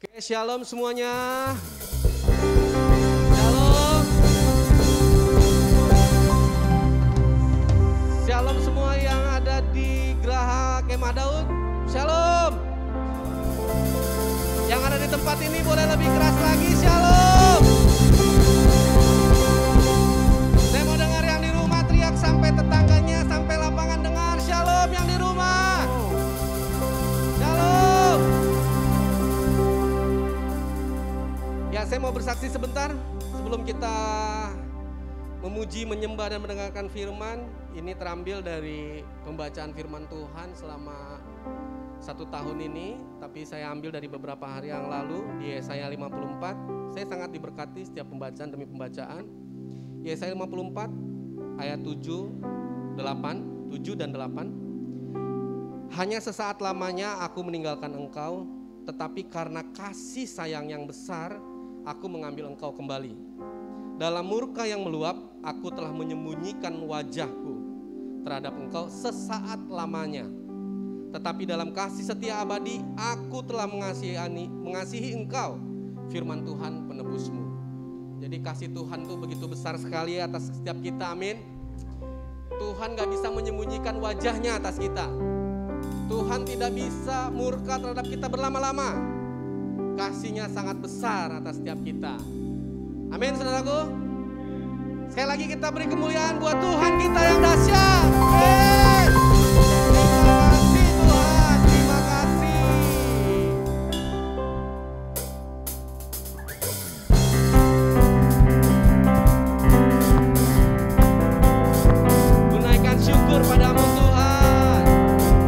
Oke, shalom semuanya. Shalom. Shalom semua yang ada di Geraha Kemah Daud. Shalom. Yang ada di tempat ini boleh lebih keras lagi. Shalom. Saya mau dengar yang di rumah teriak sampai tetangganya, sampai lapangan dengar. Shalom yang di rumah. Shalom. Ya, saya mau bersaksi sebentar sebelum kita memuji, menyembah dan mendengarkan firman. Ini terambil dari pembacaan firman Tuhan selama 1 tahun ini, tapi saya ambil dari beberapa hari yang lalu di Yesaya 54. Saya sangat diberkati setiap pembacaan demi pembacaan. Yesaya 54 ayat 7 dan 8. Hanya sesaat lamanya aku meninggalkan engkau, tetapi karena kasih sayang yang besar aku mengambil engkau kembali. Dalam murka yang meluap, aku telah menyembunyikan wajahku terhadap engkau sesaat lamanya. Tetapi dalam kasih setia abadi, aku telah mengasihi engkau, firman Tuhan penebusmu. Jadi kasih Tuhan itu begitu besar sekali atas setiap kita, amin. Tuhan gak bisa menyembunyikan wajahnya atas kita. Tuhan tidak bisa murka terhadap kita berlama-lama. Kasihnya sangat besar atas setiap kita. Amin, saudaraku. Sekali lagi kita beri kemuliaan buat Tuhan kita yang dahsyat. Terima kasih Tuhan, terima kasih. Tunaikan syukur padamu Tuhan.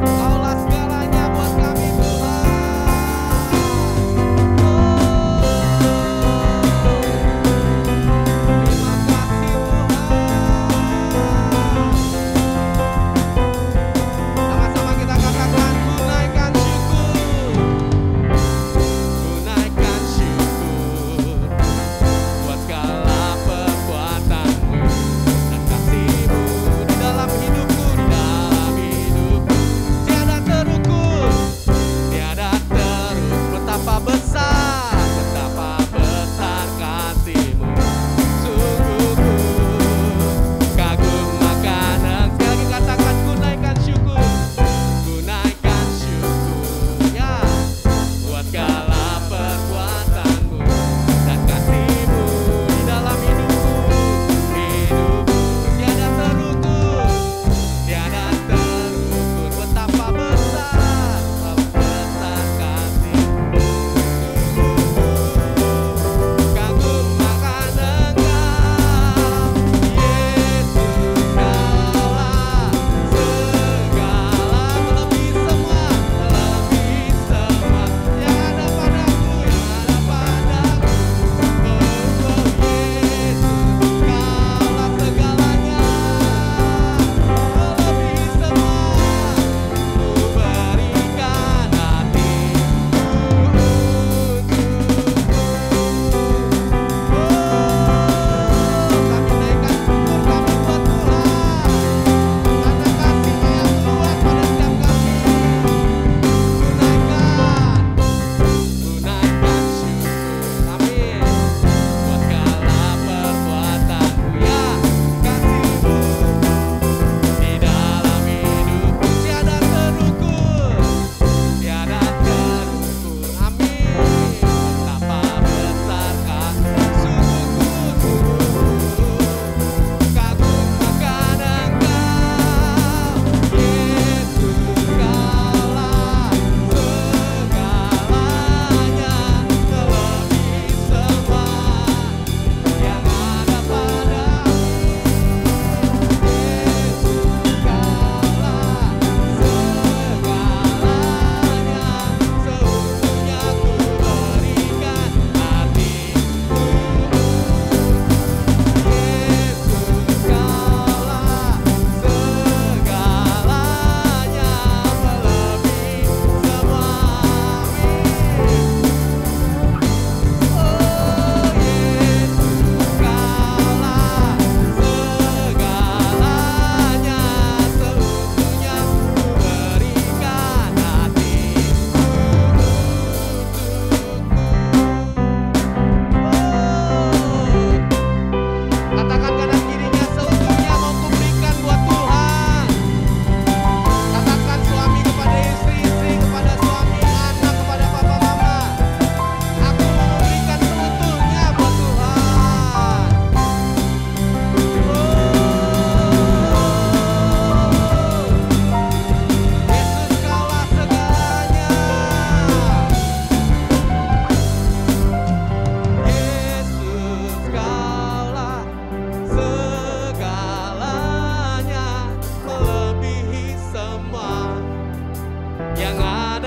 Kaulah segalanya buat kami Tuhan. Terima kasih Tuhan.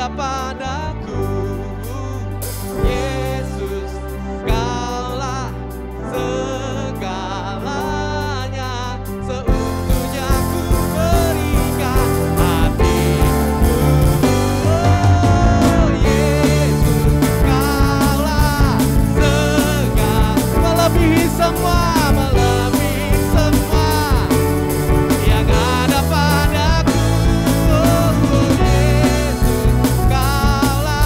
ada padaku. Yesus, Kaulah segalanya, seutuhnya ku berikan hatiku. Oh, Yesus, Kaulah melebihi semua, melebihi semua yang ada padaku. Oh, Yesus, Kaulah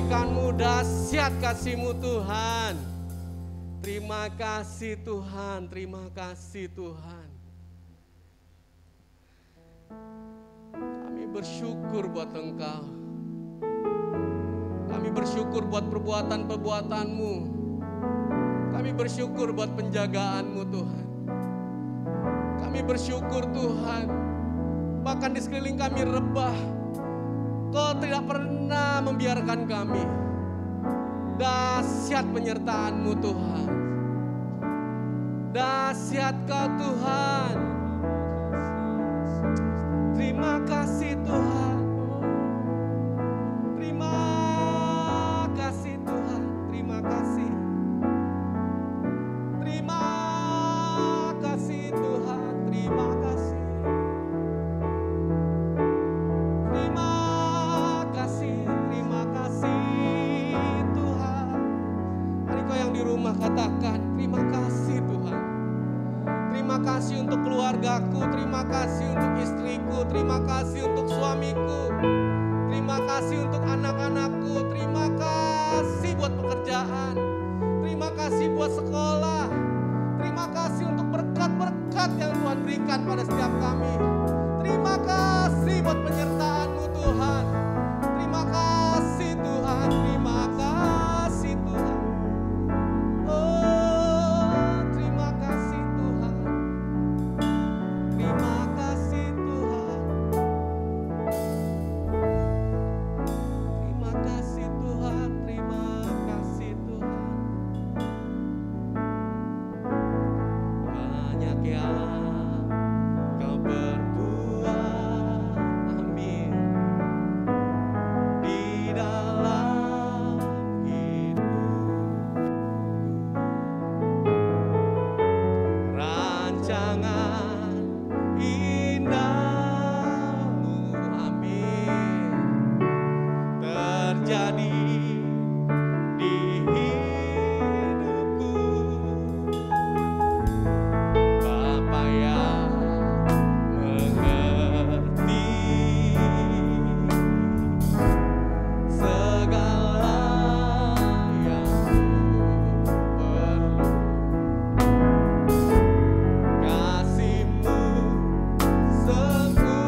kebaikan-Mu, dahsyat kasih-Mu Tuhan. Terima kasih Tuhan, terima kasih Tuhan. Kami bersyukur buat Engkau. Kami bersyukur buat perbuatan-perbuatan-Mu. Kami bersyukur buat penjagaan-Mu Tuhan. Kami bersyukur Tuhan, bahkan di sekeliling kami rebah, Kau tidak pernah membiarkan kami. Dahsyat penyertaan-Mu Tuhan. Dahsyat Kau Tuhan. Terima kasih Tuhan. Terima kasih Tuhan. Terima kasih. Terima kasih Tuhan. Terima kasih. Terima kasih. Terima kasih Tuhan. Mari kau yang di rumah katakan, terima kasih Tuhan. Terima kasih untuk keluargaku, terima kasih untuk istriku, terima kasih untuk suamiku, terima kasih untuk anak-anakku, terima kasih buat pekerjaan, terima kasih buat sekolah, terima kasih untuk berkat-berkat yang Tuhan berikan pada setiap kami. Terima kasih buat penyertaan-Mu Tuhan. Terima kasih Tuhan, terima kasih Tuhan. Oh, terima kasih Tuhan. Terima kasih Tuhan. Terima kasih Tuhan, terima kasih Tuhan. Banyak yang Kau berbuat, amin, di dalam hidupku. Rancangan indahmu, amin, terjadi di hidupku. Bapa yang mengerti segala yang ku perlu, kasih-Mu sempurna.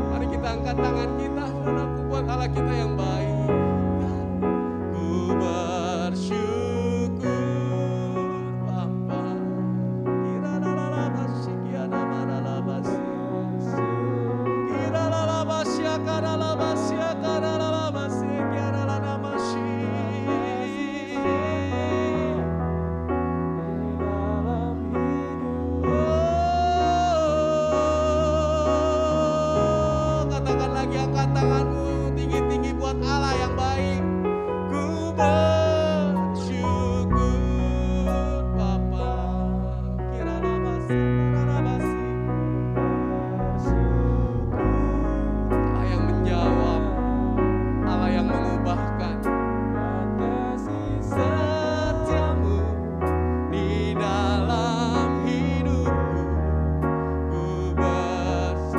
Mari kita angkat tangan kita, saudaraku, buat Allah kita yang baik. Ku bersyukur Bapa. Katakan lagi, angkat tanganmu tinggi-tinggi buat Allah yang baik. Ku bersyukur Bapa. Allah yang menjawab, Allah yang mengubahkan. Setiamu di dalam hidupku, ku bersyukur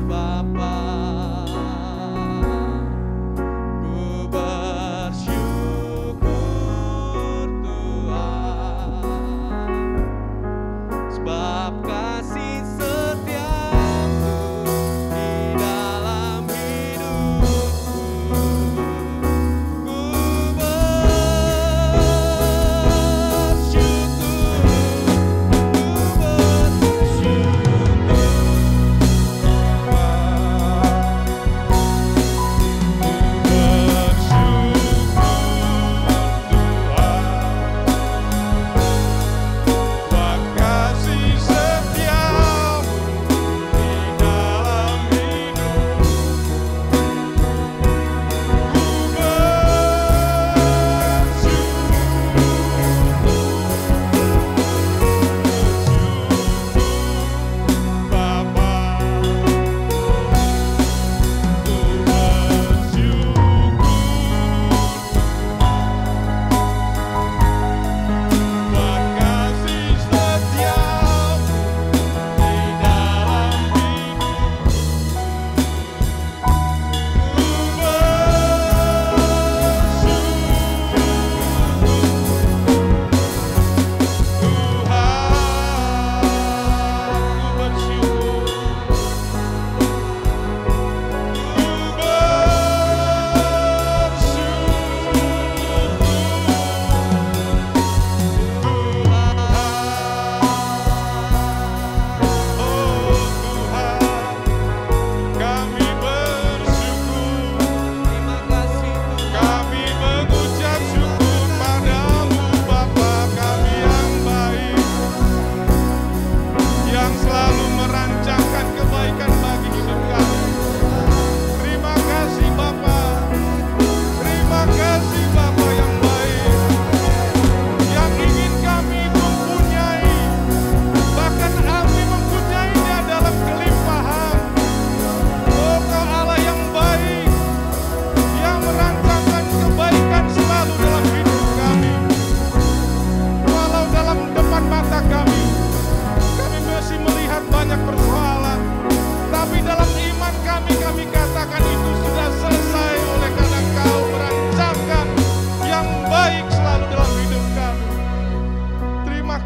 Bapa. Ku bersyukur Tuhan, sebab kasih setiamu di dalam hidupku. Ku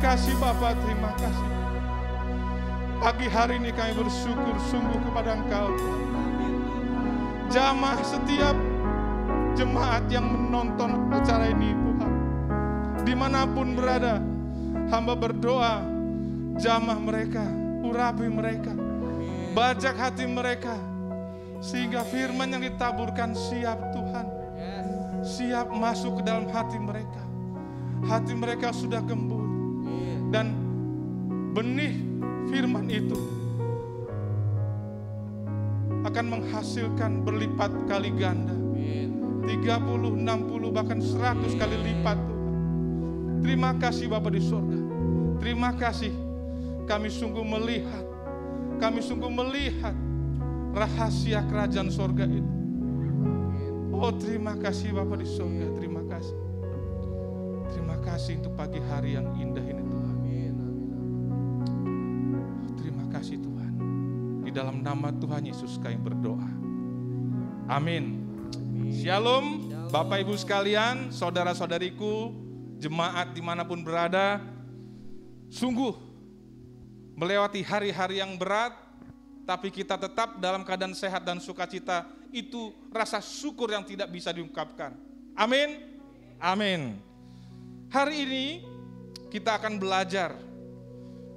kasih Bapa, terima kasih. Pagi hari ini kami bersyukur sungguh kepada Engkau, Tuhan. Jamah setiap jemaat yang menonton acara ini, Tuhan. Dimanapun berada, hamba berdoa, jamah mereka, urapi mereka, bajak hati mereka, sehingga firman yang ditaburkan siap, Tuhan. Siap masuk ke dalam hati mereka. Hati mereka sudah gembur. Dan benih firman itu akan menghasilkan berlipat kali ganda. 30, 60, bahkan 100 kali lipat, Tuhan. Terima kasih Bapa di surga. Terima kasih. Kami sungguh melihat rahasia kerajaan surga itu. Oh, terima kasih Bapa di surga. Terima kasih. Terima kasih untuk pagi hari yang indah ini, Tuhan. Oh, terima kasih Tuhan. Di dalam nama Tuhan Yesus kami berdoa. Amin. Shalom, Bapak Ibu sekalian, saudara-saudariku, jemaat dimanapun berada. Sungguh melewati hari-hari yang berat, tapi kita tetap dalam keadaan sehat dan sukacita. Itu rasa syukur yang tidak bisa diungkapkan. Amin. Amin. Hari ini kita akan belajar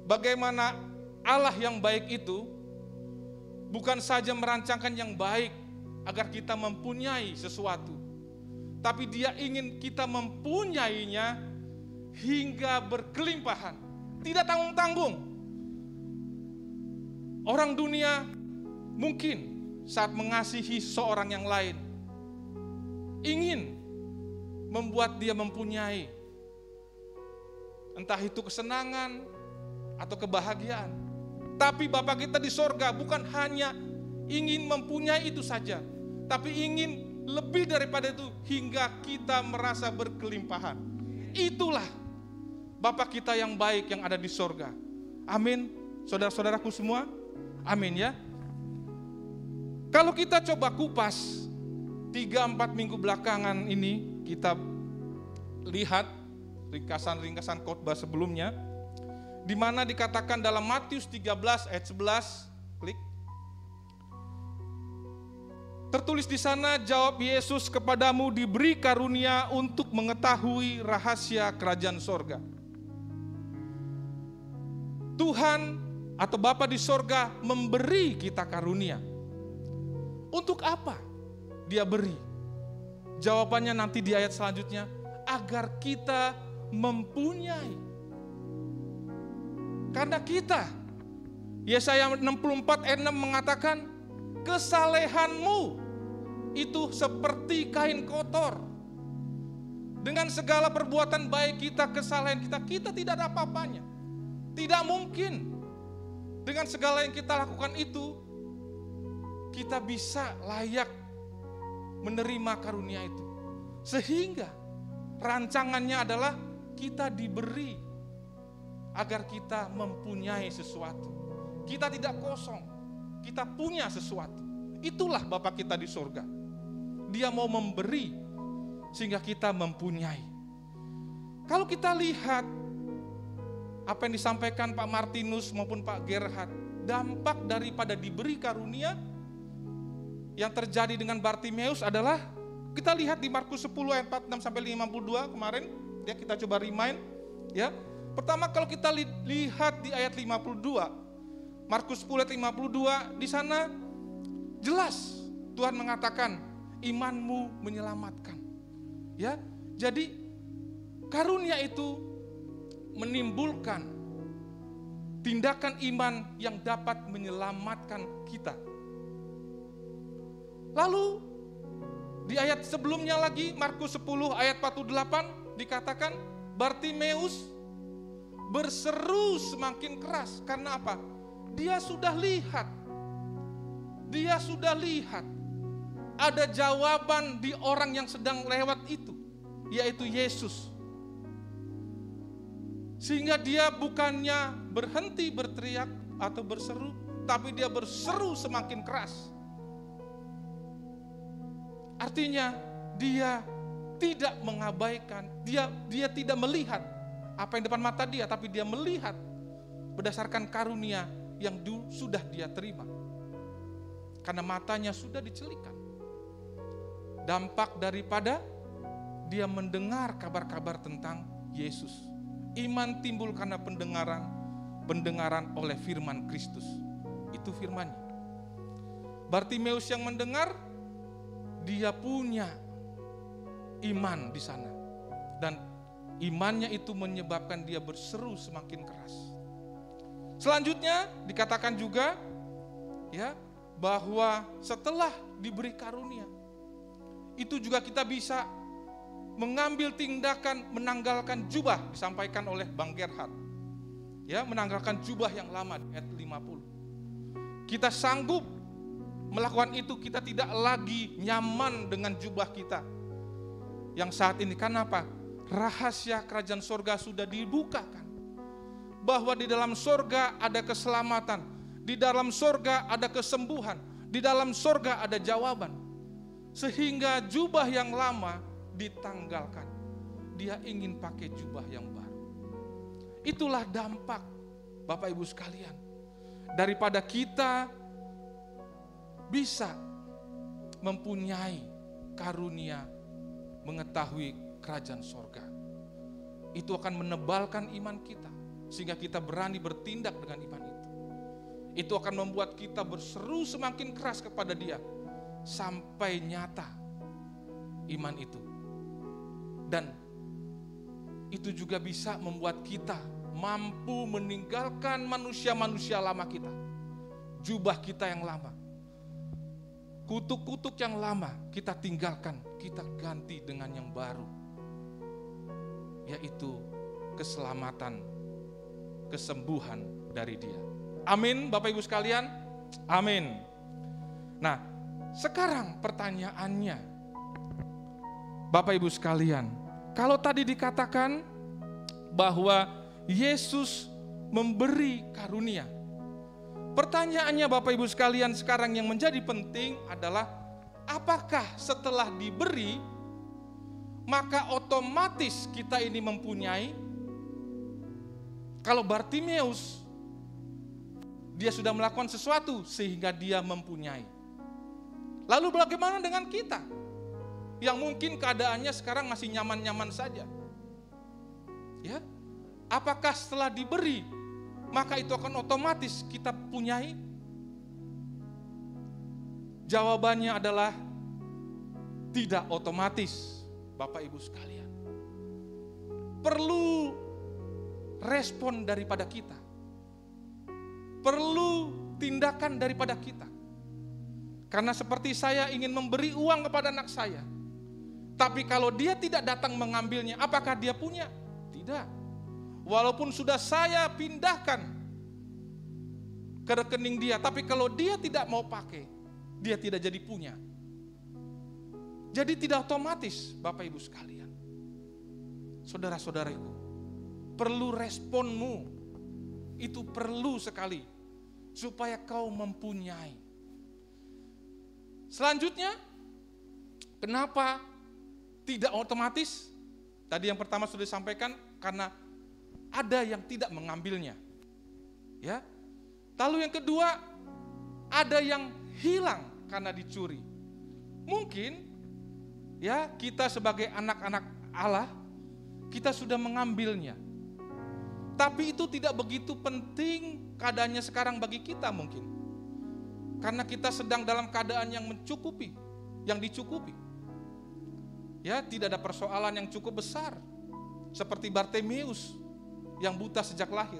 bagaimana Allah yang baik itu bukan saja merancangkan yang baik agar kita mempunyai sesuatu, tapi Dia ingin kita mempunyainya hingga berkelimpahan, tidak tanggung-tanggung. Orang dunia mungkin saat mengasihi seorang yang lain ingin membuat dia mempunyai entah itu kesenangan atau kebahagiaan. Tapi Bapa kita di sorga bukan hanya ingin mempunyai itu saja, tapi ingin lebih daripada itu hingga kita merasa berkelimpahan. Itulah Bapa kita yang baik yang ada di sorga. Amin. Saudara-saudaraku semua, amin ya. Kalau kita coba kupas 3-4 minggu belakangan ini, kita lihat ringkasan-ringkasan khotbah sebelumnya, di mana dikatakan dalam Matius 13 ayat 11, klik. Tertulis di sana, jawab Yesus, kepadamu diberi karunia untuk mengetahui rahasia kerajaan sorga. Tuhan atau Bapa di sorga memberi kita karunia. Untuk apa Dia beri? Jawabannya nanti di ayat selanjutnya, agar kita mempunyai. Karena kita, Yesaya 64 ayat 6 mengatakan, kesalehanmu itu seperti kain kotor. Dengan segala perbuatan baik kita, kesalahan kita tidak ada apa-apanya. Tidak mungkin dengan segala yang kita lakukan itu kita bisa layak menerima karunia itu. Sehingga rancangannya adalah kita diberi agar kita mempunyai sesuatu. Kita tidak kosong, kita punya sesuatu. Itulah Bapa kita di surga. Dia mau memberi sehingga kita mempunyai. Kalau kita lihat apa yang disampaikan Pak Martinus maupun Pak Gerhard, dampak daripada diberi karunia yang terjadi dengan Bartimeus adalah, kita lihat di Markus 10 ayat 46 sampai 52 kemarin, ya kita coba remind ya. Pertama kalau kita lihat di ayat 52, Markus 10 ayat 52, di sana jelas Tuhan mengatakan imanmu menyelamatkan. Ya. Jadi karunia itu menimbulkan tindakan iman yang dapat menyelamatkan kita. Lalu di ayat sebelumnya lagi, Markus 10 ayat 48 dikatakan Bartimeus berseru semakin keras. Karena apa? Dia sudah lihat ada jawaban di orang yang sedang lewat itu, yaitu Yesus. Sehingga dia bukannya berhenti berteriak atau berseru, tapi dia berseru semakin keras. Artinya dia tidak mengabaikan, dia tidak melihat apa yang depan mata dia, tapi dia melihat berdasarkan karunia yang sudah dia terima. Karena matanya sudah dicelikan. Dampak daripada dia mendengar kabar-kabar tentang Yesus. Iman timbul karena pendengaran oleh firman Kristus. Itu firman-Nya. Bartimeus yang mendengar, dia punya iman di sana, dan imannya itu menyebabkan dia berseru semakin keras. Selanjutnya dikatakan juga ya bahwa setelah diberi karunia itu juga kita bisa mengambil tindakan menanggalkan jubah, disampaikan oleh Bang Gerhard. Ya, menanggalkan jubah yang lama di ayat 50. Kita sanggup melakukan itu, kita tidak lagi nyaman dengan jubah kita yang saat ini. Kenapa? Rahasia kerajaan sorga sudah dibukakan. Bahwa di dalam sorga ada keselamatan, di dalam sorga ada kesembuhan, di dalam sorga ada jawaban. Sehingga jubah yang lama ditanggalkan. Dia ingin pakai jubah yang baru. Itulah dampak, Bapak Ibu sekalian, daripada kita bisa mempunyai karunia mengetahui kerajaan sorga. Itu akan menebalkan iman kita, sehingga kita berani bertindak dengan iman itu. Itu akan membuat kita berseru semakin keras kepada Dia, sampai nyata iman itu. Dan itu juga bisa membuat kita mampu meninggalkan manusia-manusia lama kita, jubah kita yang lama, kutuk-kutuk yang lama kita tinggalkan, kita ganti dengan yang baru, yaitu keselamatan, kesembuhan dari Dia. Amin, Bapak Ibu sekalian. Amin. Nah, sekarang pertanyaannya, Bapak Ibu sekalian, kalau tadi dikatakan bahwa Yesus memberi karunia, pertanyaannya Bapak Ibu sekalian sekarang yang menjadi penting adalah, apakah setelah diberi maka otomatis kita ini mempunyai? Kalau Bartimeus, dia sudah melakukan sesuatu sehingga dia mempunyai. Lalu bagaimana dengan kita yang mungkin keadaannya sekarang masih nyaman-nyaman saja? Ya, apakah setelah diberi maka itu akan otomatis kita punyai? Jawabannya adalah tidak otomatis, Bapak Ibu sekalian. Perlu respon daripada kita, perlu tindakan daripada kita. Karena seperti saya ingin memberi uang kepada anak saya, tapi kalau dia tidak datang mengambilnya, apakah dia punya? Tidak. Walaupun sudah saya pindahkan ke rekening dia, tapi kalau dia tidak mau pakai, dia tidak jadi punya. Jadi tidak otomatis, Bapak Ibu sekalian. Saudara-saudaraku, perlu responmu. Itu perlu sekali supaya kau mempunyai. Selanjutnya, kenapa tidak otomatis? Tadi yang pertama sudah disampaikan, karena ada yang tidak mengambilnya. Ya. Lalu yang kedua, ada yang hilang karena dicuri. Mungkin ya, kita sebagai anak-anak Allah, kita sudah mengambilnya. Tapi itu tidak begitu penting keadaannya sekarang bagi kita mungkin. Karena kita sedang dalam keadaan yang mencukupi, yang dicukupi. Ya, tidak ada persoalan yang cukup besar. Seperti Bartimeus yang buta sejak lahir.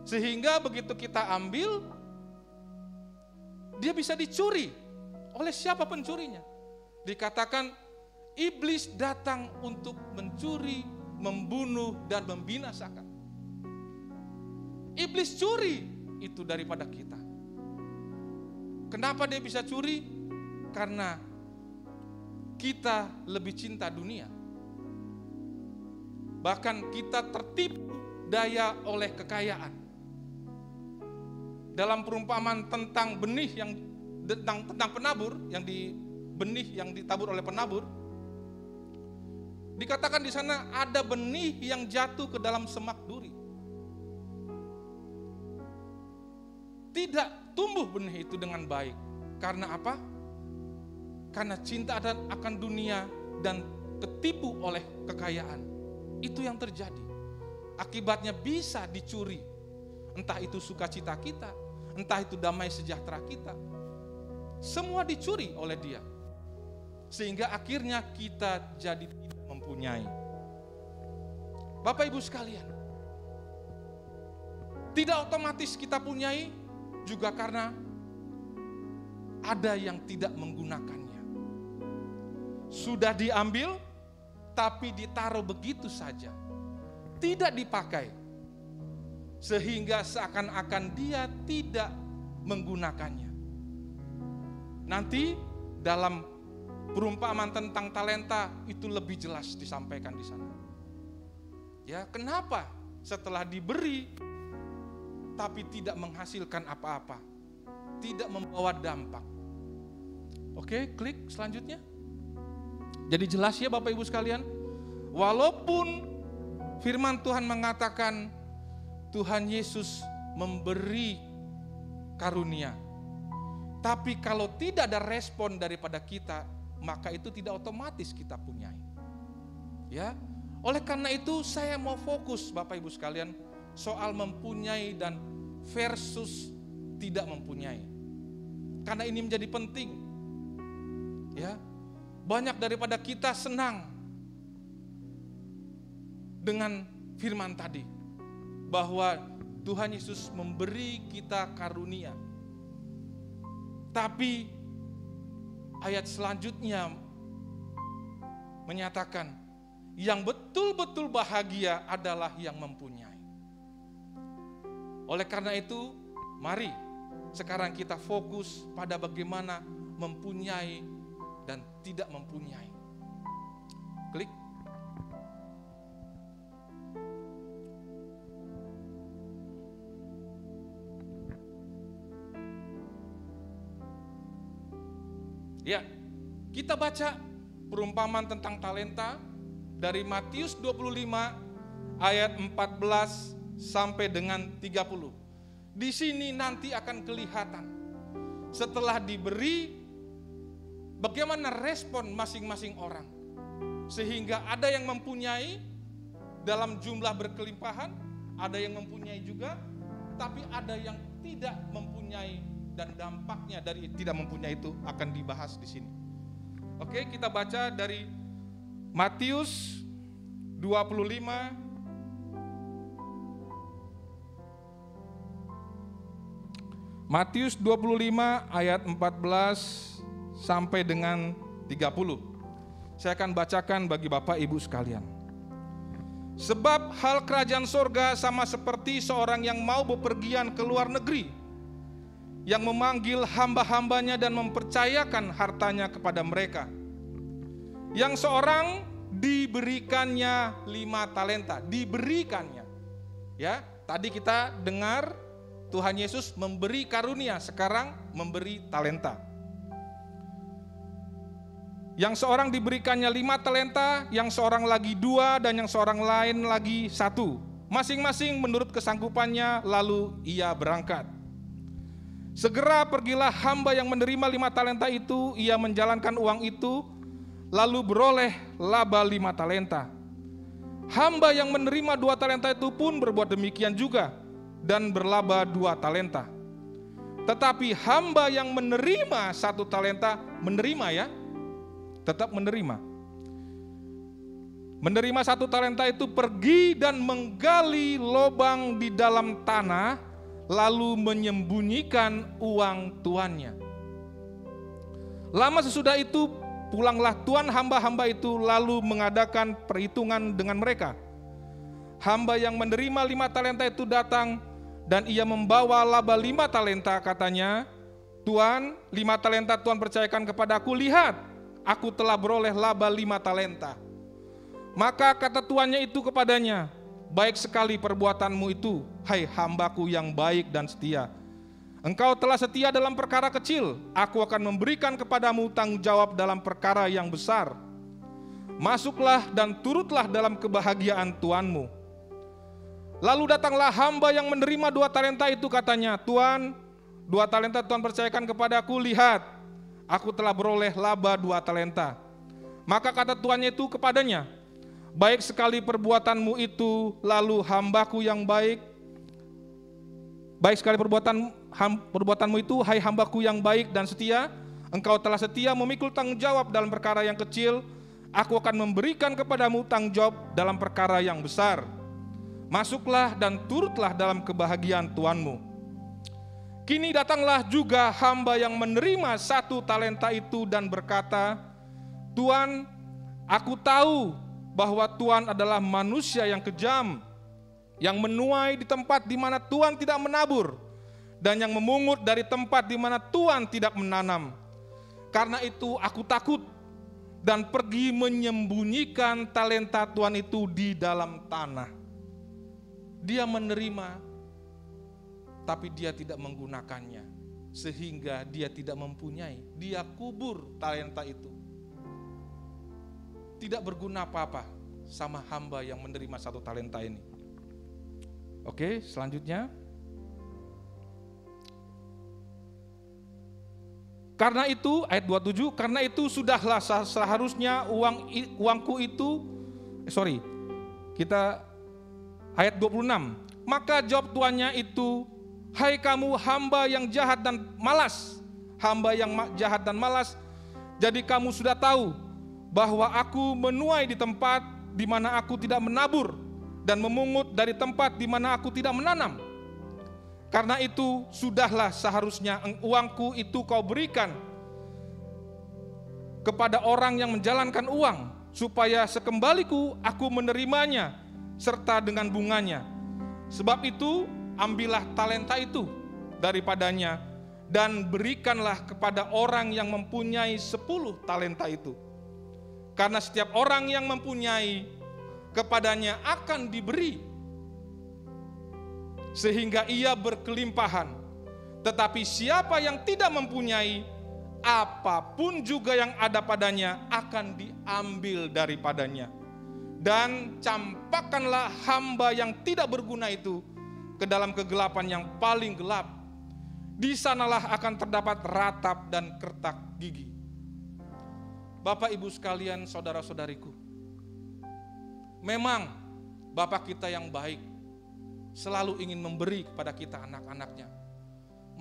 Sehingga begitu kita ambil, dia bisa dicuri. Oleh siapa pencurinya? Dikatakan iblis datang untuk mencuri, membunuh, dan membinasakan. Iblis curi itu daripada kita. Kenapa dia bisa curi? Karena kita lebih cinta dunia. Bahkan kita tertipu daya oleh kekayaan. Dalam perumpamaan tentang benih yang tentang penabur, yang di benih yang ditabur oleh penabur, dikatakan di sana ada benih yang jatuh ke dalam semak duri. Tidak tumbuh benih itu dengan baik. Karena apa? Karena cinta akan dunia dan tertipu oleh kekayaan. Itu yang terjadi. Akibatnya bisa dicuri. Entah itu sukacita kita, entah itu damai sejahtera kita. Semua dicuri oleh dia. Sehingga akhirnya kita jadi tidak mempunyai. Bapak Ibu sekalian, tidak otomatis kita punyai juga karena ada yang tidak menggunakannya. Sudah diambil tapi ditaruh begitu saja, tidak dipakai, sehingga seakan-akan dia tidak menggunakannya. Nanti dalam perumpamaan tentang talenta itu lebih jelas disampaikan di sana. Ya, kenapa setelah diberi tapi tidak menghasilkan apa-apa, tidak membawa dampak? Oke, klik selanjutnya. Jadi jelas ya Bapak Ibu sekalian, walaupun firman Tuhan mengatakan Tuhan Yesus memberi karunia, tapi kalau tidak ada respon daripada kita, maka itu tidak otomatis kita punyai. Ya, oleh karena itu saya mau fokus Bapak Ibu sekalian soal mempunyai dan versus tidak mempunyai. Karena ini menjadi penting. Ya, banyak daripada kita senang dengan firman tadi bahwa Tuhan Yesus memberi kita karunia. Tapi ayat selanjutnya menyatakan yang betul-betul bahagia adalah yang mempunyai. Oleh karena itu, mari sekarang kita fokus pada bagaimana mempunyai dan tidak mempunyai. Klik. Ya, kita baca perumpamaan tentang talenta dari Matius 25 ayat 14 sampai dengan 30. Di sini nanti akan kelihatan setelah diberi bagaimana respon masing-masing orang. Sehingga ada yang mempunyai dalam jumlah berkelimpahan, ada yang mempunyai juga, tapi ada yang tidak mempunyai. Dan dampaknya dari tidak mempunyai itu akan dibahas di sini. Oke, kita baca dari Matius 25 Matius 25 ayat 14 sampai dengan 30. Saya akan bacakan bagi Bapak Ibu sekalian. Sebab hal kerajaan sorga sama seperti seorang yang mau bepergian ke luar negeri, yang memanggil hamba-hambanya dan mempercayakan hartanya kepada mereka. Yang seorang diberikannya 5 talenta, diberikannya. Ya, tadi kita dengar Tuhan Yesus memberi karunia, sekarang memberi talenta. Yang seorang diberikannya 5 talenta, yang seorang lagi 2, dan yang seorang lain lagi 1. Masing-masing menurut kesanggupannya, lalu ia berangkat. Segera pergilah hamba yang menerima 5 talenta itu, ia menjalankan uang itu, lalu beroleh laba 5 talenta. Hamba yang menerima 2 talenta itu pun berbuat demikian juga, dan berlaba 2 talenta. Tetapi hamba yang menerima 1 talenta, menerima ya, tetap menerima. Menerima 1 talenta itu pergi dan menggali lubang di dalam tanah, lalu menyembunyikan uang tuannya. Lama sesudah itu pulanglah tuan hamba-hamba itu, lalu mengadakan perhitungan dengan mereka. Hamba yang menerima 5 talenta itu datang, dan ia membawa laba 5 talenta, katanya, Tuan, 5 talenta Tuan percayakan kepadaku, lihat, aku telah beroleh laba 5 talenta. Maka kata tuannya itu kepadanya, baik sekali perbuatanmu itu, hai hambaku yang baik dan setia. Engkau telah setia dalam perkara kecil, aku akan memberikan kepadamu tanggung jawab dalam perkara yang besar. Masuklah dan turutlah dalam kebahagiaan tuanmu. Lalu datanglah hamba yang menerima 2 talenta itu, katanya, Tuan, 2 talenta Tuan percayakan kepadaku, lihat, aku telah beroleh laba 2 talenta. Maka kata tuannya itu kepadanya, baik sekali perbuatanmu itu, lalu hambaku yang baik sekali perbuatanmu itu, hai hambaku yang baik dan setia, engkau telah setia memikul tanggung jawab dalam perkara yang kecil, aku akan memberikan kepadamu tanggung jawab dalam perkara yang besar. Masuklah dan turutlah dalam kebahagiaan tuanmu. Kini datanglah juga hamba yang menerima 1 talenta itu dan berkata, Tuan, aku tahu bahwa Tuhan adalah manusia yang kejam, yang menuai di tempat di mana Tuhan tidak menabur, dan yang memungut dari tempat di mana Tuhan tidak menanam. Karena itu aku takut dan pergi menyembunyikan talenta Tuhan itu di dalam tanah. Dia menerima, tapi dia tidak menggunakannya. sehingga dia tidak mempunyai. Dia kubur talenta itu. Tidak berguna apa-apa sama hamba yang menerima 1 talenta ini. Oke, selanjutnya. Karena itu, ayat 27, karena itu sudahlah seharusnya uangku itu, ayat 26. Maka jawab tuannya itu, hai kamu hamba yang jahat dan malas, jadi kamu sudah tahu bahwa aku menuai di tempat di mana aku tidak menabur dan memungut dari tempat di mana aku tidak menanam. Karena itu sudahlah seharusnya uangku itu kau berikan kepada orang yang menjalankan uang, supaya sekembaliku aku menerimanya serta dengan bunganya. Sebab itu ambillah talenta itu daripadanya dan berikanlah kepada orang yang mempunyai 10 talenta itu. Karena setiap orang yang mempunyai, kepadanya akan diberi sehingga ia berkelimpahan. Tetapi siapa yang tidak mempunyai, apapun juga yang ada padanya akan diambil daripadanya. Dan campakkanlah hamba yang tidak berguna itu ke dalam kegelapan yang paling gelap. Di sanalah akan terdapat ratap dan kertak gigi. Bapak Ibu sekalian, saudara-saudariku, memang Bapak kita yang baik selalu ingin memberi kepada kita anak-anaknya.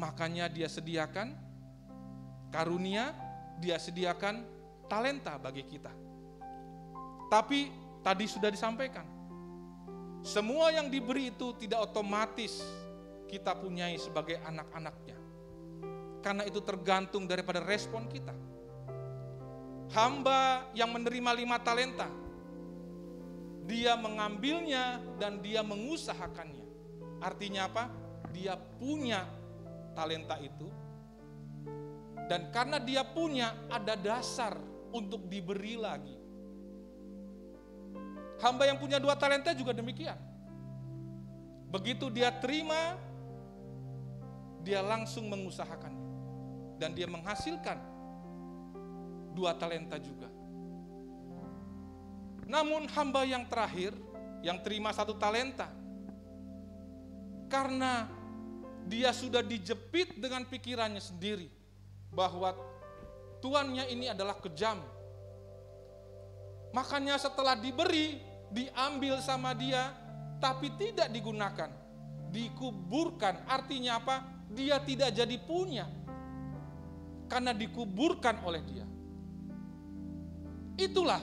Makanya dia sediakan karunia, dia sediakan talenta bagi kita. Tapi tadi sudah disampaikan, semua yang diberi itu tidak otomatis kita punyai sebagai anak-anaknya. Karena itu tergantung daripada respon kita. Hamba yang menerima 5 talenta, dia mengambilnya dan dia mengusahakannya. Artinya apa? Dia punya talenta itu, dan karena dia punya, ada dasar untuk diberi lagi. Hamba yang punya 2 talenta juga demikian. Begitu dia terima, dia langsung mengusahakannya, dan dia menghasilkan 2 talenta juga. Namun hamba yang terakhir, yang terima 1 talenta, karena dia sudah dijepit dengan pikirannya sendiri bahwa tuannya ini adalah kejam, makanya setelah diberi, diambil sama dia, tapi tidak digunakan, dikuburkan. Artinya apa? Dia tidak jadi punya, karena dikuburkan oleh dia. Itulah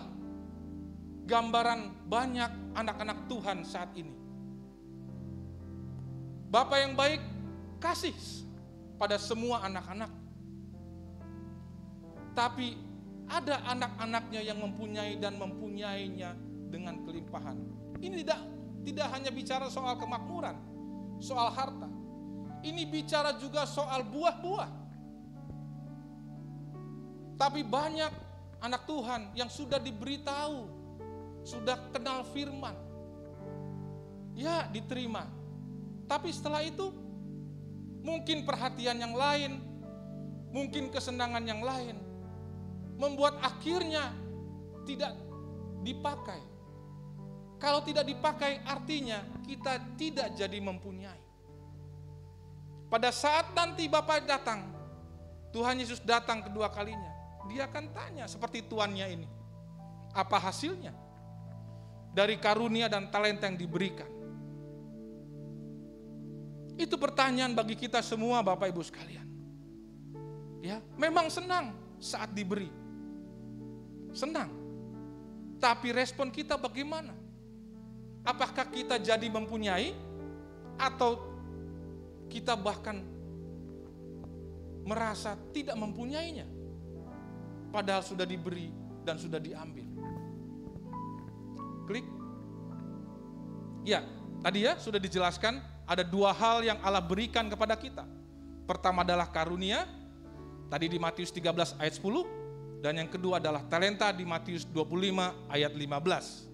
gambaran banyak anak-anak Tuhan saat ini. Bapak yang baik kasih pada semua anak-anak. Tapi ada anak-anaknya yang mempunyai dan mempunyainya dengan kelimpahan. Ini tidak hanya bicara soal kemakmuran, soal harta. Ini bicara juga soal buah-buah. Tapi banyak anak Tuhan yang sudah diberitahu, sudah kenal firman, ya diterima. Tapi setelah itu mungkin perhatian yang lain, mungkin kesenangan yang lain, membuat akhirnya tidak dipakai. Kalau tidak dipakai, artinya kita tidak jadi mempunyai. Pada saat nanti Bapa datang, Tuhan Yesus datang kedua kalinya, dia akan tanya seperti tuannya ini, apa hasilnya dari karunia dan talenta yang diberikan? Itu pertanyaan bagi kita semua, Bapak Ibu sekalian. Ya, memang senang saat diberi, senang. Tapi respon kita bagaimana? Apakah kita jadi mempunyai, atau kita bahkan merasa tidak mempunyainya, padahal sudah diberi dan sudah diambil? Klik. Ya, tadi ya sudah dijelaskan, ada 2 hal yang Allah berikan kepada kita. Pertama adalah karunia, tadi di Matius 13 ayat 10, dan yang kedua adalah talenta di Matius 25 ayat 15.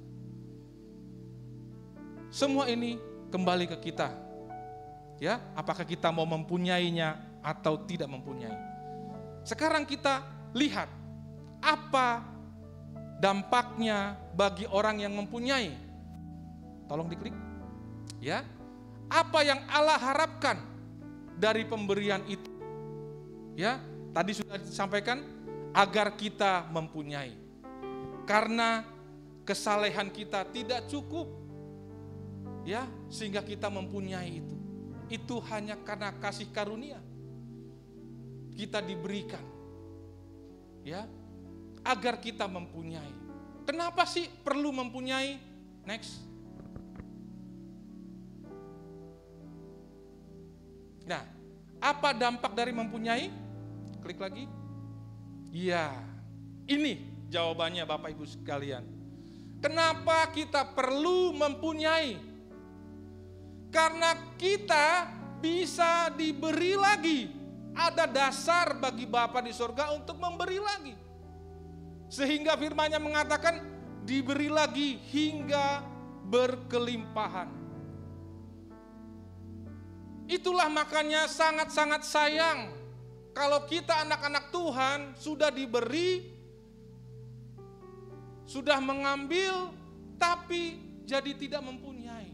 Semua ini kembali ke kita. Ya, apakah kita mau mempunyainya atau tidak mempunyai. Sekarang kita lihat apa dampaknya bagi orang yang mempunyai. Tolong diklik. Ya. Apa yang Allah harapkan dari pemberian itu? Ya, tadi sudah disampaikan agar kita mempunyai. Karena kesalehan kita tidak cukup. Ya, sehingga kita mempunyai itu. Itu hanya karena kasih karunia. Kita diberikan, ya, agar kita mempunyai. Kenapa sih perlu mempunyai? Next. Nah, apa dampak dari mempunyai? Klik lagi. Iya, ini jawabannya Bapak Ibu sekalian. Kenapa kita perlu mempunyai? Karena kita bisa diberi lagi. Ada dasar bagi Bapa di surga untuk memberi lagi. Sehingga firman-Nya mengatakan diberi lagi hingga berkelimpahan. Itulah makanya sangat-sangat sayang kalau kita anak-anak Tuhan sudah diberi, sudah mengambil, tapi jadi tidak mempunyai.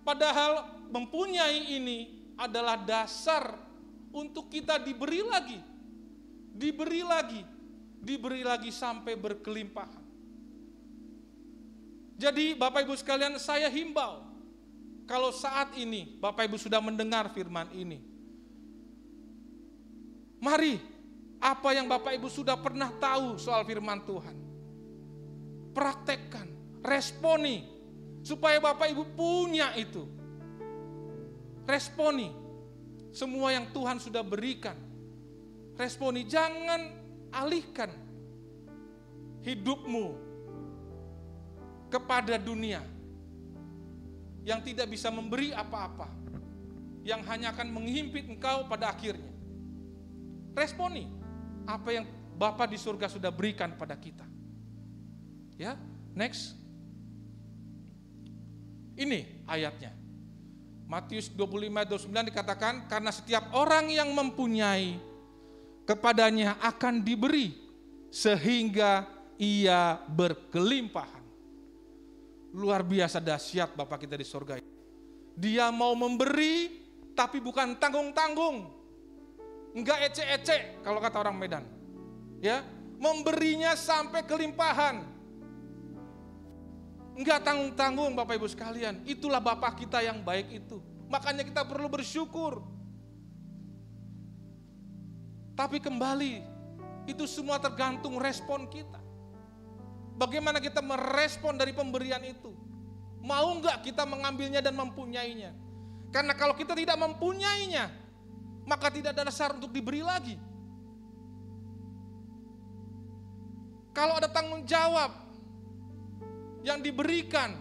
Padahal mempunyai ini adalah dasar untuk kita diberi lagi, diberi lagi, diberi lagi sampai berkelimpahan. Jadi Bapak Ibu sekalian, saya himbau, kalau saat ini Bapak Ibu sudah mendengar firman ini, mari apa yang Bapak Ibu sudah pernah tahu soal firman Tuhan, praktekkan, responi, supaya Bapak Ibu punya itu. Responi semua yang Tuhan sudah berikan. Responi, jangan alihkan hidupmu kepada dunia yang tidak bisa memberi apa-apa, yang hanya akan menghimpit engkau pada akhirnya. Responi apa yang Bapa di surga sudah berikan pada kita. Ya, next. Ini ayatnya. Matius 25:29 dikatakan, karena setiap orang yang mempunyai, kepadanya akan diberi, sehingga ia berkelimpahan. Luar biasa dahsyat Bapa kita di surga. Dia mau memberi, tapi bukan tanggung-tanggung. Enggak ecek-ecek kalau kata orang Medan. Ya, memberinya sampai kelimpahan. Enggak tanggung-tanggung Bapak Ibu sekalian. Itulah Bapa kita yang baik itu. Makanya kita perlu bersyukur. Tapi kembali, itu semua tergantung respon kita. Bagaimana kita merespon dari pemberian itu? Mau enggak kita mengambilnya dan mempunyainya? Karena kalau kita tidak mempunyainya, maka tidak ada dasar untuk diberi lagi. Kalau ada tanggung jawab yang diberikan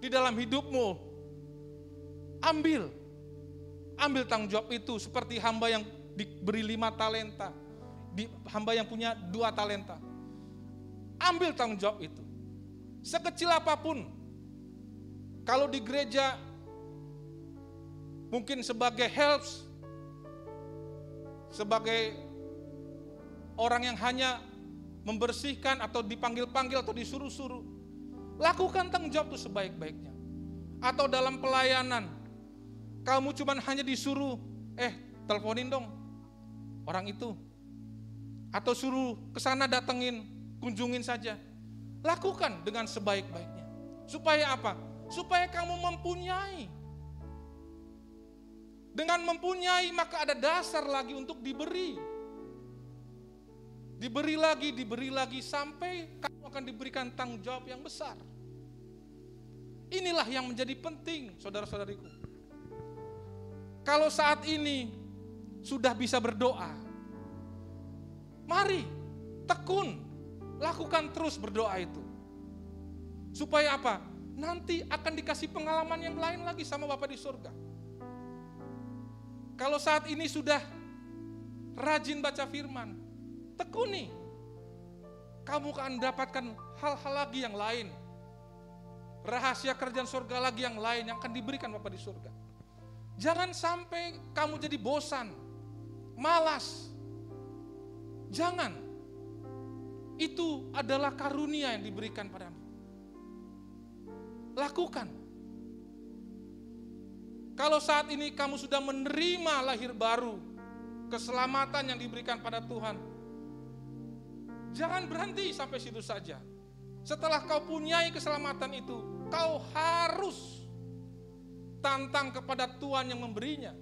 di dalam hidupmu, ambil tanggung jawab itu. Seperti hamba yang diberi 5 talenta, hamba yang punya 2 talenta. Ambil tanggung jawab itu. Sekecil apapun. Kalau di gereja mungkin sebagai helps, sebagai orang yang hanya membersihkan atau dipanggil-panggil atau disuruh-suruh, lakukan tanggung jawab itu sebaik-baiknya. Atau dalam pelayanan, kamu cuma hanya disuruh, teleponin dong orang itu, atau suruh ke sana datengin, kunjungin saja. Lakukan dengan sebaik-baiknya. Supaya apa? Supaya kamu mempunyai. Dengan mempunyai maka ada dasar lagi untuk diberi. Diberi lagi sampai kamu akan diberikan tanggung jawab yang besar. Inilah yang menjadi penting, saudara-saudariku. Kalau saat ini sudah bisa berdoa, mari tekun, lakukan terus berdoa itu. Supaya apa? Nanti akan dikasih pengalaman yang lain lagi sama Bapa di surga. Kalau saat ini sudah rajin baca firman, tekuni, kamu akan mendapatkan hal-hal lagi yang lain. Rahasia kerjaan surga lagi yang lain yang akan diberikan Bapa di surga. Jangan sampai kamu jadi bosan, malas. Jangan. Itu adalah karunia yang diberikan padamu. Lakukan. Kalau saat ini kamu sudah menerima lahir baru, keselamatan yang diberikan pada Tuhan, jangan berhenti sampai situ saja. Setelah kau punyai keselamatan itu, kau harus tantang kepada Tuhan yang memberinya.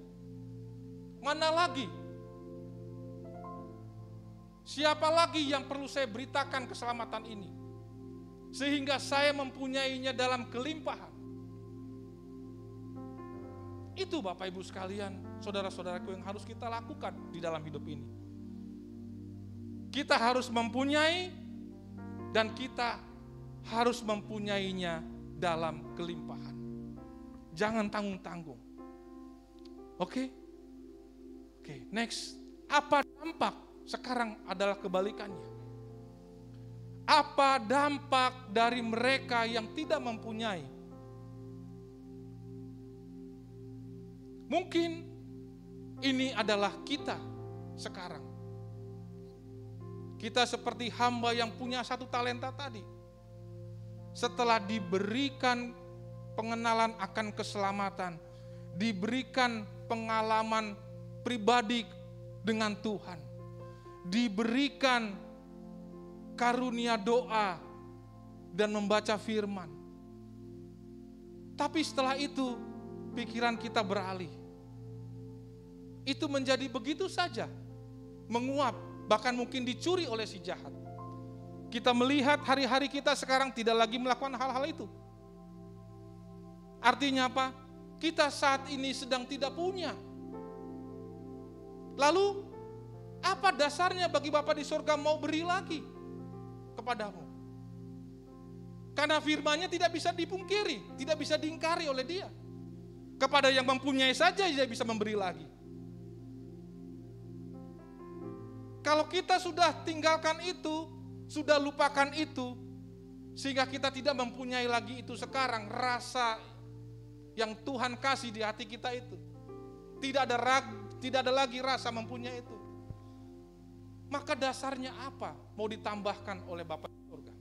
Mana lagi? Siapa lagi yang perlu saya beritakan keselamatan ini? Sehingga saya mempunyainya dalam kelimpahan. Itu Bapak Ibu sekalian, saudara-saudaraku yang harus kita lakukan di dalam hidup ini. Kita harus mempunyai dan kita harus mempunyainya dalam kelimpahan. Jangan tanggung-tanggung. Oke, next. Apa dampak? Sekarang adalah kebalikannya. Apa dampak dari mereka yang tidak mempunyai? Mungkin ini adalah kita sekarang. Kita seperti hamba yang punya 1 talenta tadi. Setelah diberikan pengenalan akan keselamatan, diberikan pengalaman pribadi dengan Tuhan, diberikan karunia doa dan membaca firman. Tapi setelah itu pikiran kita beralih. Itu menjadi begitu saja, menguap, bahkan mungkin dicuri oleh si jahat. Kita melihat hari-hari kita sekarang tidak lagi melakukan hal-hal itu. Artinya apa? Kita saat ini sedang tidak punya. Lalu apa dasarnya bagi Bapa di surga mau beri lagi kepadamu? Karena firman-Nya tidak bisa dipungkiri, tidak bisa diingkari oleh Dia. Kepada yang mempunyai saja Dia bisa memberi lagi. Kalau kita sudah tinggalkan itu, sudah lupakan itu, sehingga kita tidak mempunyai lagi itu sekarang, rasa yang Tuhan kasih di hati kita itu, tidak ada lagi rasa mempunyai itu. Maka dasarnya apa mau ditambahkan oleh Bapa di surga?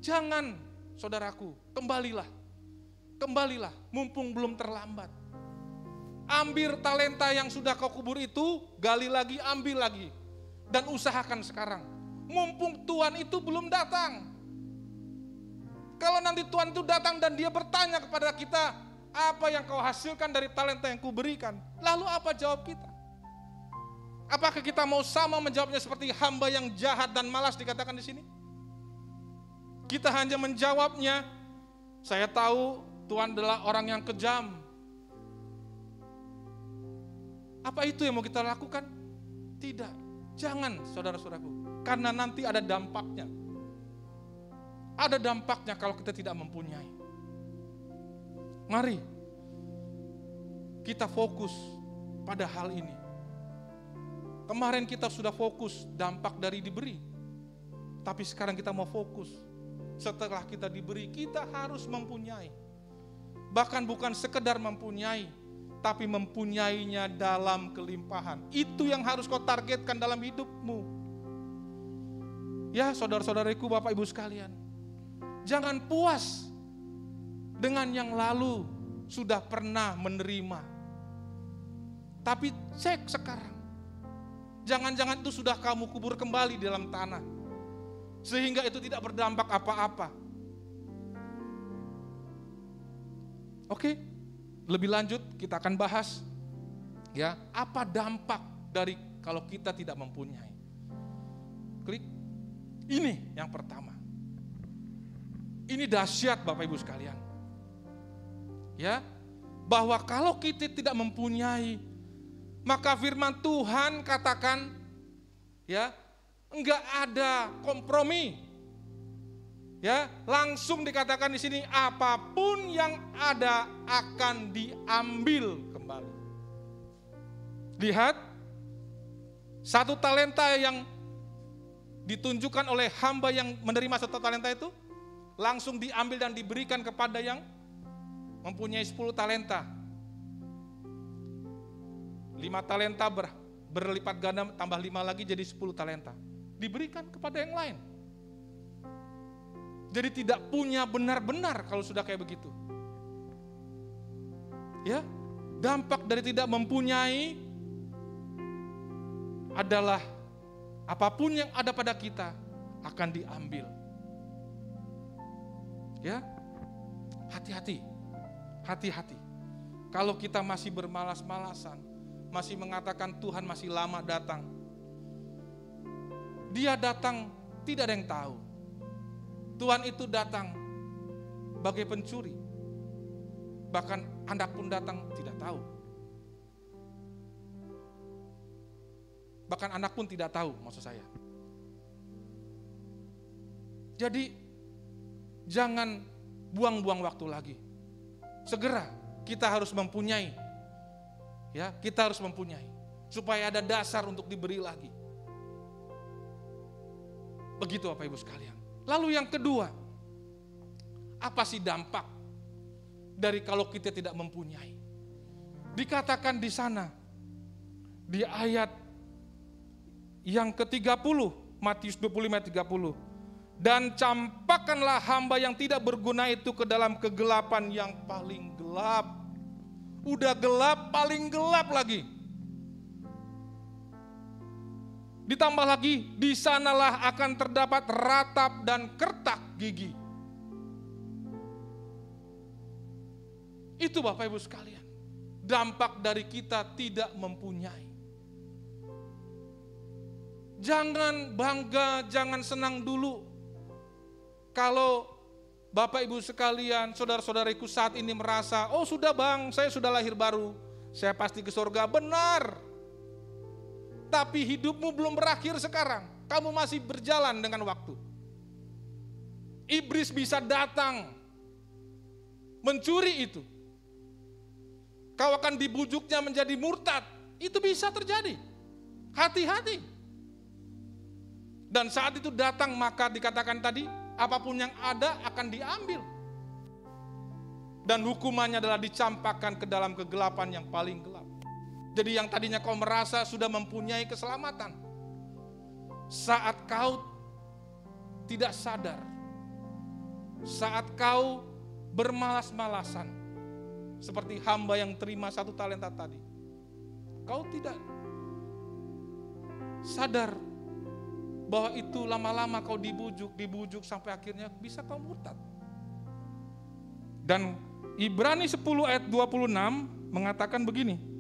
Jangan, saudaraku, kembalilah, mumpung belum terlambat. Ambil talenta yang sudah kau kubur itu, gali lagi, ambil lagi. Dan usahakan sekarang. Mumpung Tuhan itu belum datang. Kalau nanti Tuhan itu datang dan Dia bertanya kepada kita, apa yang kau hasilkan dari talenta yang kuberikan? Lalu apa jawab kita? Apakah kita mau sama menjawabnya seperti hamba yang jahat dan malas dikatakan di sini? Kita hanya menjawabnya, saya tahu Tuhan adalah orang yang kejam. Apa itu yang mau kita lakukan? Tidak. Jangan, saudara-saudaraku. Karena nanti ada dampaknya. Ada dampaknya kalau kita tidak mempunyai. Mari kita fokus pada hal ini. Kemarin kita sudah fokus dampak dari diberi. Tapi sekarang kita mau fokus. Setelah kita diberi, kita harus mempunyai. Bahkan bukan sekedar mempunyai, tapi mempunyainya dalam kelimpahan. Itu yang harus kau targetkan dalam hidupmu. Ya, saudara-saudariku, Bapak Ibu sekalian. Jangan puas dengan yang lalu sudah pernah menerima. Tapi cek sekarang. Jangan-jangan itu sudah kamu kubur kembali di dalam tanah. Sehingga itu tidak berdampak apa-apa. Oke? Lebih lanjut kita akan bahas ya, apa dampak dari kalau kita tidak mempunyai. Klik. Ini yang pertama. Ini dahsyat Bapak Ibu sekalian. Ya, bahwa kalau kita tidak mempunyai, maka firman Tuhan katakan ya, enggak ada kompromi. Ya, langsung dikatakan di sini apapun yang ada akan diambil kembali. Lihat, 1 talenta yang ditunjukkan oleh hamba yang menerima 1 talenta itu langsung diambil dan diberikan kepada yang mempunyai 10 talenta. 5 talenta berlipat ganda tambah 5 lagi jadi 10 talenta. Diberikan kepada yang lain. Jadi tidak punya benar-benar kalau sudah kayak begitu. Ya, dampak dari tidak mempunyai adalah apapun yang ada pada kita akan diambil. Ya, hati-hati, hati-hati. Kalau kita masih bermalas-malasan, masih mengatakan Tuhan masih lama datang, Dia datang tidak ada yang tahu. Tuhan itu datang bagai pencuri. Bahkan anak pun datang tidak tahu. Bahkan anak pun tidak tahu, maksud saya. Jadi jangan buang-buang waktu lagi. Segera kita harus mempunyai. Ya, kita harus mempunyai supaya ada dasar untuk diberi lagi. Begitu Bapak Ibu sekalian. Lalu yang kedua, apa sih dampak dari kalau kita tidak mempunyai? Dikatakan di sana, di ayat yang ke-30, Matius 25 ayat 30. Dan campakkanlah hamba yang tidak berguna itu ke dalam kegelapan yang paling gelap. Udah gelap, paling gelap lagi. Ditambah lagi, di sanalah akan terdapat ratap dan kertak gigi. Itu Bapak Ibu sekalian, dampak dari kita tidak mempunyai. Jangan bangga, jangan senang dulu. Kalau Bapak Ibu sekalian, saudara-saudariku saat ini merasa, oh sudah bang, saya sudah lahir baru, saya pasti ke surga. Benar. Tapi hidupmu belum berakhir sekarang. Kamu masih berjalan dengan waktu. Iblis bisa datang mencuri itu. Kau akan dibujuknya menjadi murtad. Itu bisa terjadi. Hati-hati. Dan saat itu datang, maka dikatakan tadi, apapun yang ada akan diambil. Dan hukumannya adalah dicampakkan ke dalam kegelapan yang paling gelap. Jadi yang tadinya kau merasa sudah mempunyai keselamatan, saat kau tidak sadar, saat kau bermalas-malasan, seperti hamba yang terima 1 talenta tadi, kau tidak sadar bahwa itu lama-lama kau dibujuk sampai akhirnya bisa kau murtad. Dan Ibrani 10 ayat 26 mengatakan begini.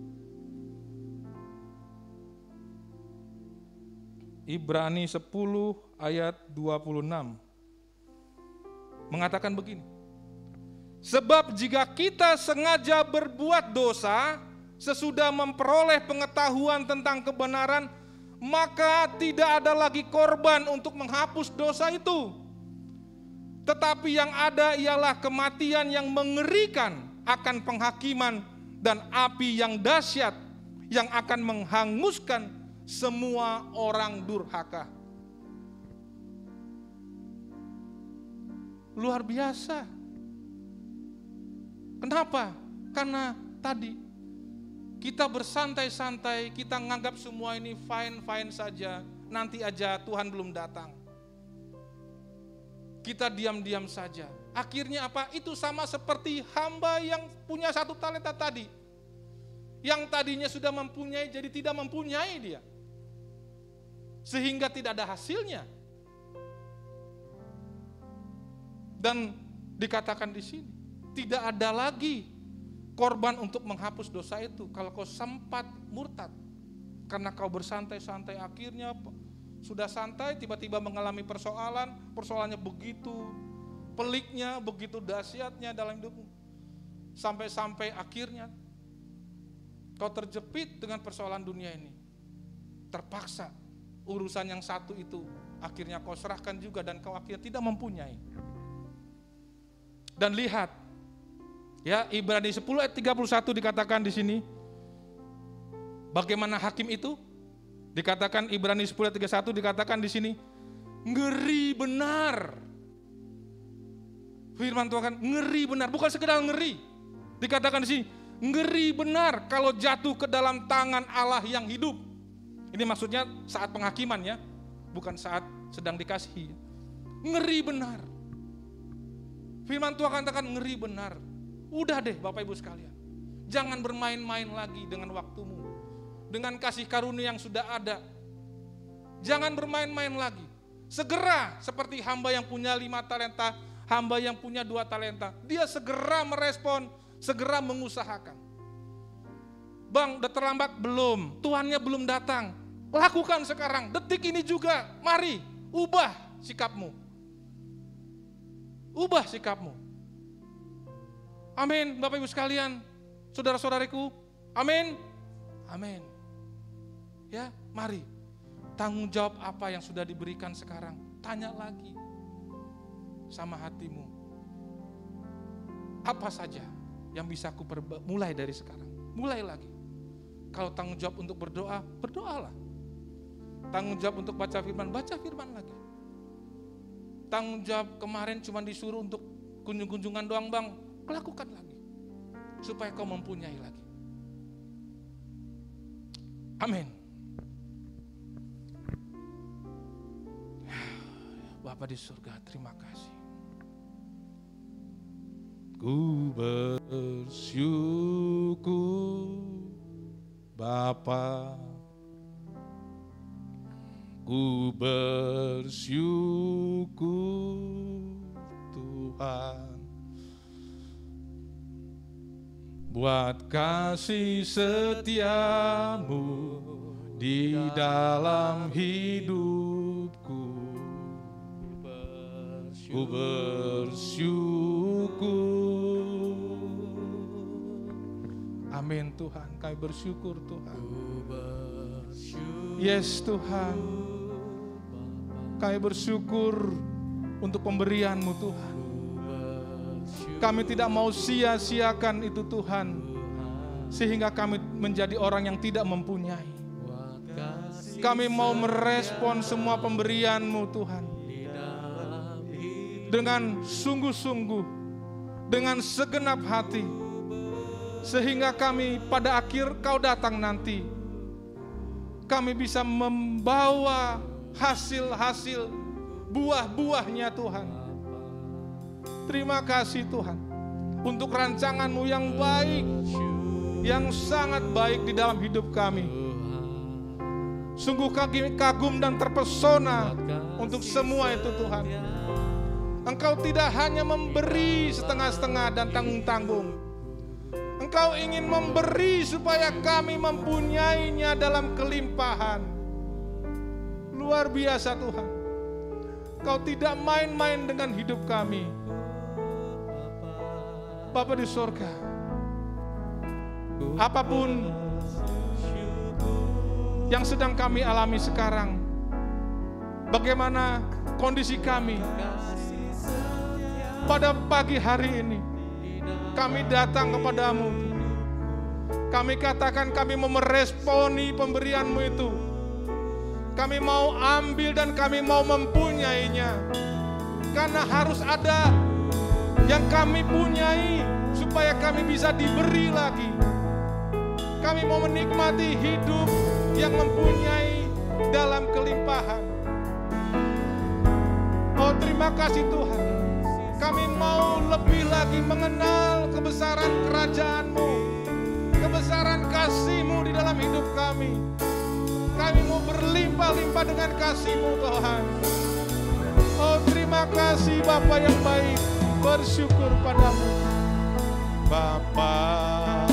Ibrani 10 ayat 26 mengatakan begini. Sebab jika kita sengaja berbuat dosa sesudah memperoleh pengetahuan tentang kebenaran, maka tidak ada lagi korban untuk menghapus dosa itu. Tetapi yang ada ialah kematian yang mengerikan akan penghakiman dan api yang dahsyat yang akan menghanguskan semua orang durhaka. Luar biasa. Kenapa? Karena tadi kita bersantai-santai, kita menganggap semua ini fine-fine saja, nanti aja Tuhan belum datang. Kita diam-diam saja. Akhirnya apa? Itu sama seperti hamba yang punya 1 talenta tadi. Yang tadinya sudah mempunyai jadi tidak mempunyai dia. Sehingga tidak ada hasilnya. Dan dikatakan di sini, tidak ada lagi korban untuk menghapus dosa itu kalau kau sempat murtad. Karena kau bersantai-santai, akhirnya sudah santai tiba-tiba mengalami persoalannya begitu peliknya, begitu dahsyatnya dalam hidupmu. Sampai-sampai akhirnya kau terjepit dengan persoalan dunia ini. Terpaksa urusan yang satu itu akhirnya kau serahkan juga dan kau akhirnya tidak mempunyai. Dan lihat, ya Ibrani 10 ayat 31 dikatakan di sini, bagaimana hakim itu? Dikatakan Ibrani 10 ayat 31 dikatakan di sini, ngeri benar. Firman Tuhan, ngeri benar, bukan sekedar ngeri. Dikatakan di sini, Ngeri benar kalau jatuh ke dalam tangan Allah yang hidup. Ini maksudnya saat penghakiman ya, bukan saat sedang dikasihi. Ngeri benar. Firman Tuhan katakan ngeri benar. Udah deh Bapak Ibu sekalian. Jangan bermain-main lagi dengan waktumu. Dengan kasih karunia yang sudah ada. Jangan bermain-main lagi. Segera seperti hamba yang punya 5 talenta, hamba yang punya 2 talenta. Dia segera merespon, segera mengusahakan. Bang, udah terlambat? Belum. Tuhannya belum datang. Lakukan sekarang, detik ini juga. Mari, ubah sikapmu. Ubah sikapmu. Amin, Bapak Ibu sekalian, saudara-saudariku. Amin. Amin. Ya, mari. Tanggung jawab apa yang sudah diberikan sekarang. Tanya lagi sama hatimu. Apa saja yang bisa aku mulai dari sekarang. Mulai lagi. Kalau tanggung jawab untuk berdoa, berdoalah. Tanggung jawab untuk baca firman lagi. Tanggung jawab kemarin cuma disuruh untuk kunjung-kunjungan doang bang, lakukan lagi. Supaya kau mempunyai lagi. Amin. Bapa di surga, terima kasih. Ku bersyukur Bapa, ku bersyukur Tuhan buat kasih setiamu di dalam hidupku. Ku bersyukur. Amin Tuhan, kami bersyukur Tuhan. Yes Tuhan, kami bersyukur untuk pemberian-Mu Tuhan. Kami tidak mau sia-siakan itu Tuhan, sehingga kami menjadi orang yang tidak mempunyai. Kami mau merespon semua pemberian-Mu Tuhan dengan sungguh-sungguh, dengan segenap hati, sehingga kami pada akhir Kau datang nanti, kami bisa membawa hasil-hasil buah-buahnya Tuhan. Terima kasih Tuhan untuk rancangan-Mu yang baik, yang sangat baik di dalam hidup kami. Sungguh kagum dan terpesona untuk semua itu Tuhan. Engkau tidak hanya memberi setengah-setengah dan tanggung-tanggung. Engkau ingin memberi supaya kami mempunyainya dalam kelimpahan. Luar biasa Tuhan. Kau tidak main-main dengan hidup kami. Bapa di surga, apapun yang sedang kami alami sekarang, bagaimana kondisi kami, pada pagi hari ini kami datang kepadamu. Kami katakan kami mau meresponi pemberian-Mu itu. Kami mau ambil dan kami mau mempunyainya. Karena harus ada yang kami punyai supaya kami bisa diberi lagi. Kami mau menikmati hidup yang mempunyai dalam kelimpahan. Oh terima kasih Tuhan. Kami mau lebih lagi mengenal kebesaran kerajaan-Mu, kebesaran kasih-Mu di dalam hidup kami. Kami mau berlimpah-limpah dengan kasih-Mu Tuhan. Oh terima kasih Bapa yang baik, bersyukur padamu Bapa. Bapa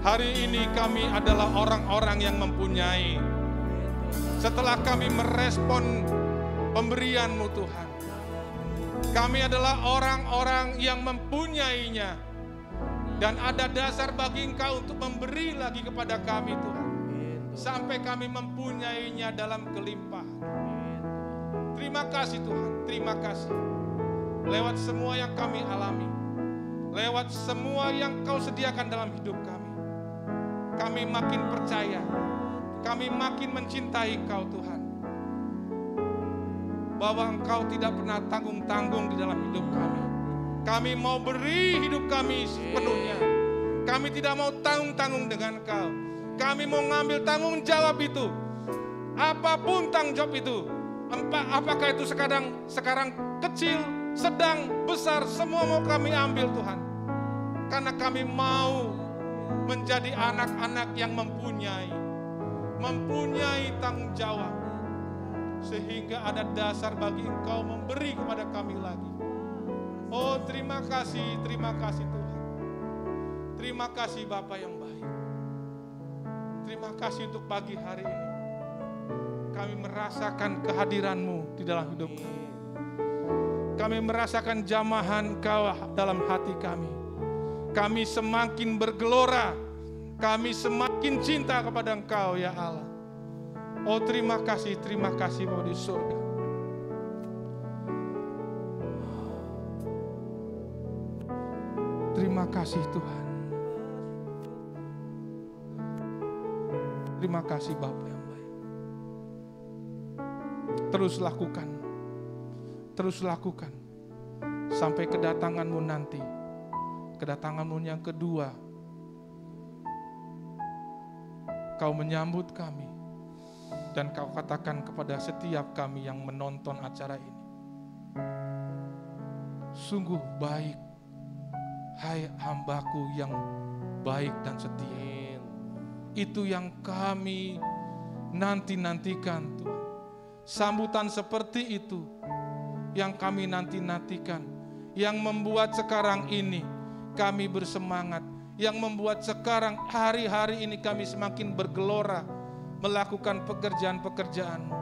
Hari ini kami adalah orang-orang yang mempunyai. Setelah kami merespon pemberian-Mu Tuhan, kami adalah orang-orang yang mempunyainya. Dan ada dasar bagi Engkau untuk memberi lagi kepada kami Tuhan. Sampai kami mempunyainya dalam kelimpahan. Terima kasih Tuhan, terima kasih. Lewat semua yang kami alami, lewat semua yang Kau sediakan dalam hidup kami makin percaya, kami makin mencintai Kau Tuhan. Bahwa Engkau tidak pernah tanggung-tanggung di dalam hidup kami. Kami mau beri hidup kami sepenuhnya. Kami tidak mau tanggung-tanggung dengan Kau. Kami mau ngambil tanggung jawab itu. Apapun tanggung jawab itu. Apakah itu sekarang kecil, sedang, besar, semua mau kami ambil Tuhan. Karena kami mau menjadi anak-anak yang mempunyai tanggung jawab. Sehingga ada dasar bagi Engkau memberi kepada kami lagi. Oh terima kasih Tuhan. Terima kasih Bapa yang baik. Terima kasih untuk pagi hari ini. Kami merasakan kehadiran-Mu di dalam hidup kami. Kami merasakan jamahan Kau dalam hati kami. Kami semakin bergelora. Kami semakin cinta kepada Engkau ya Allah. Oh terima kasih Bapa di surga. Terima kasih Tuhan. Terima kasih Bapa yang baik. Terus lakukan sampai kedatangan-Mu nanti. Kedatangan-Mu yang kedua. Kau menyambut kami dan Kau katakan kepada setiap kami yang menonton acara ini, sungguh baik, hai hambaku yang baik dan setia. Itu yang kami nantikan Tuhan. Sambutan seperti itu yang kami nantikan, yang membuat sekarang ini kami bersemangat, yang membuat sekarang hari-hari ini kami semakin bergelora melakukan pekerjaan-pekerjaan-Mu.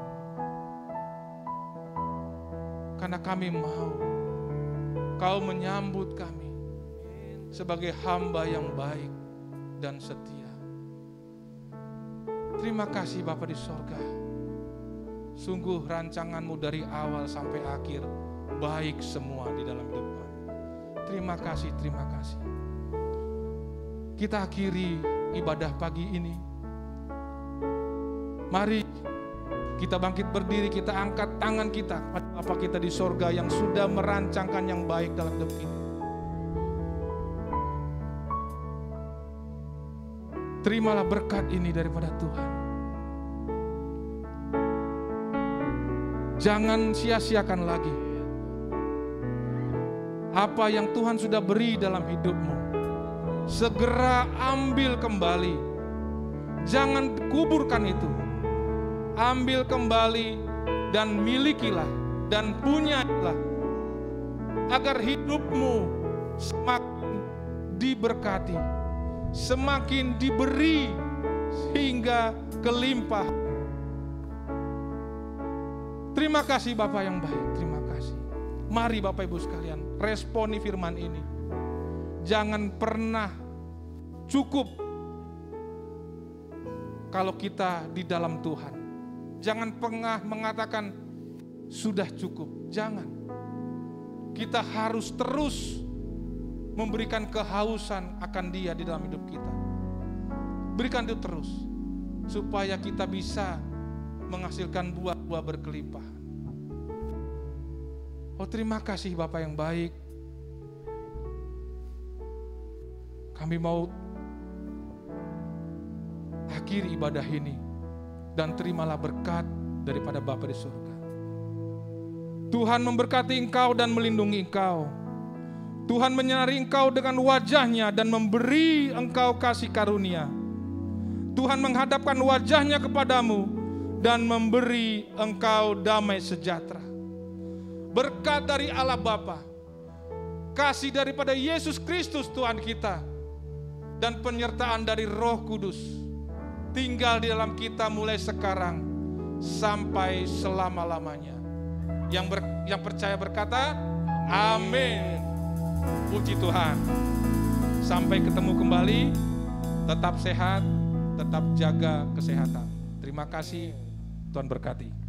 Karena kami mau Kau menyambut kami sebagai hamba yang baik dan setia. Terima kasih Bapa di sorga. Sungguh rancangan-Mu dari awal sampai akhir baik semua di dalam hidup kami. Terima kasih. Kita akhiri ibadah pagi ini. Mari kita bangkit berdiri, kita angkat tangan kita kepada Bapa kita di sorga yang sudah merancangkan yang baik dalam hidup kita. Terimalah berkat ini daripada Tuhan. Jangan sia-siakan lagi apa yang Tuhan sudah beri dalam hidupmu. Segera ambil kembali. Jangan kuburkan itu. Ambil kembali dan milikilah dan punyalah. Agar hidupmu semakin diberkati, semakin diberi sehingga kelimpah. Terima kasih Bapak yang baik, terima kasih. Mari Bapak Ibu sekalian, responi firman ini. Jangan pernah cukup kalau kita di dalam Tuhan. Jangan pernah mengatakan sudah cukup, jangan. Kita harus terus memberikan kehausan akan Dia di dalam hidup kita. Berikan itu terus, supaya kita bisa menghasilkan buah-buah berkelimpahan. Oh terima kasih Bapak yang baik. Kami mau akhiri ibadah ini dan terimalah berkat daripada Bapa di surga. Tuhan memberkati engkau dan melindungi engkau. Tuhan menyinari engkau dengan wajah-Nya dan memberi engkau kasih karunia. Tuhan menghadapkan wajah-Nya kepadamu dan memberi engkau damai sejahtera. Berkat dari Allah Bapa, kasih daripada Yesus Kristus Tuhan kita, dan penyertaan dari Roh Kudus tinggal di dalam kita mulai sekarang sampai selama-lamanya. Yang percaya berkata, amin. Puji Tuhan. Sampai ketemu kembali, tetap sehat, tetap jaga kesehatan. Terima kasih, Tuhan berkati.